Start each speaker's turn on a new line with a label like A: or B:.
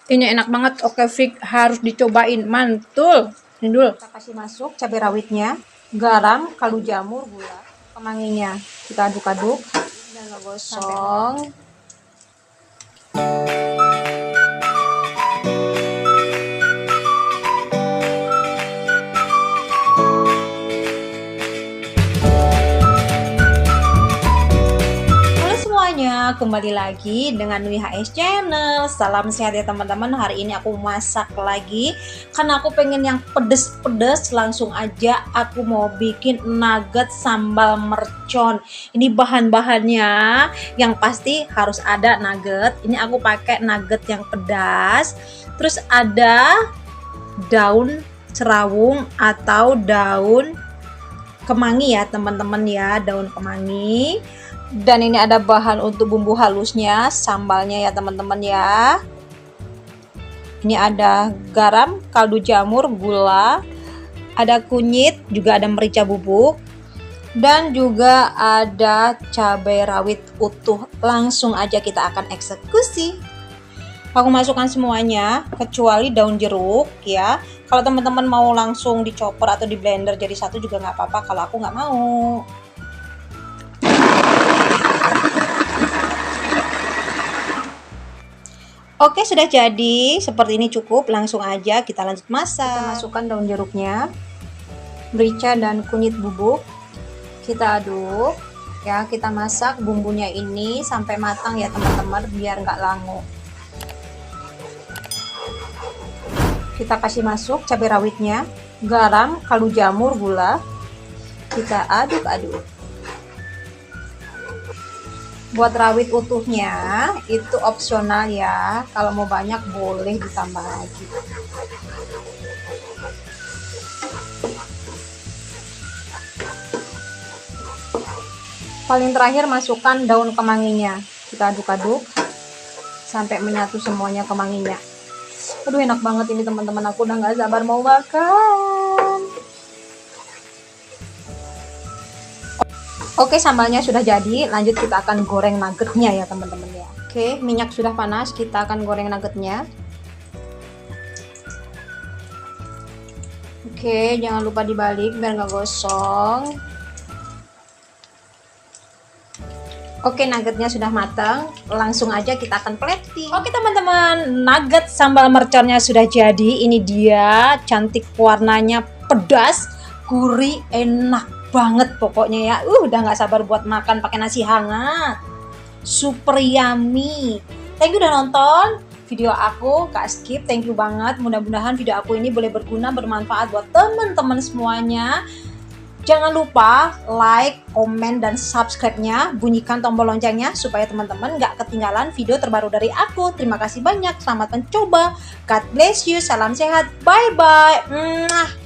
A: Ini enak banget. Oke, Fik, harus dicobain. Mantul. Ini dulu. Kita kasih masuk cabai rawitnya, garam, kaldu jamur, gula, kemanginya. Kita aduk-aduk dan gosong. Kembali lagi dengan Nwi HS Channel. Salam sehat ya teman-teman. Hari ini aku masak lagi karena aku pengen yang pedes-pedes. Langsung aja aku mau bikin nugget sambal mercon. Ini bahan-bahannya yang pasti harus ada nugget. Ini aku pakai nugget yang pedas. Terus ada daun serawung atau daun kemangi ya teman-teman ya, daun kemangi. Dan ini ada bahan untuk bumbu halusnya, sambalnya ya teman-teman ya. Ini ada garam, kaldu jamur, gula, ada kunyit, juga ada merica bubuk, dan juga ada cabai rawit utuh. Langsung aja kita akan eksekusi. Aku masukkan semuanya kecuali daun jeruk ya. Kalau teman-teman mau langsung dicopper atau di blender jadi satu juga nggak apa-apa. Kalau aku nggak mau. Oke, sudah jadi. Seperti ini cukup. Langsung aja kita lanjut masak. Kita masukkan daun jeruknya, merica dan kunyit bubuk. Kita aduk ya. Kita masak bumbunya ini sampai matang ya teman-teman, biar nggak langu. Kita kasih masuk cabai rawitnya, garam, kaldu jamur, gula. Kita aduk-aduk. Buat rawit utuhnya itu opsional ya. Kalau mau banyak boleh ditambah lagi. Paling terakhir masukkan daun kemanginya. Kita aduk-aduk sampai menyatu semuanya kemanginya. Aduh, enak banget ini teman-teman. Aku udah gak sabar mau makan. Oke, sambalnya sudah jadi. Lanjut kita akan goreng nuggetnya ya teman-teman ya. Oke, minyak sudah panas. Kita akan goreng nuggetnya. Oke, jangan lupa dibalik biar nggak gosong. Oke, nuggetnya sudah matang. Langsung aja kita akan plating. Oke teman-teman, nugget sambal merconnya sudah jadi. Ini dia, cantik warnanya, pedas, gurih, enak banget pokoknya ya. Udah nggak sabar buat makan pakai nasi hangat. Super yummy. Thank you udah nonton video aku, gak skip. Thank you banget. Mudah-mudahan video aku ini boleh berguna, bermanfaat buat teman-teman semuanya. Jangan lupa like, komen, dan subscribe-nya. Bunyikan tombol loncengnya supaya teman-teman gak ketinggalan video terbaru dari aku. Terima kasih banyak. Selamat mencoba. God bless you. Salam sehat. Bye-bye.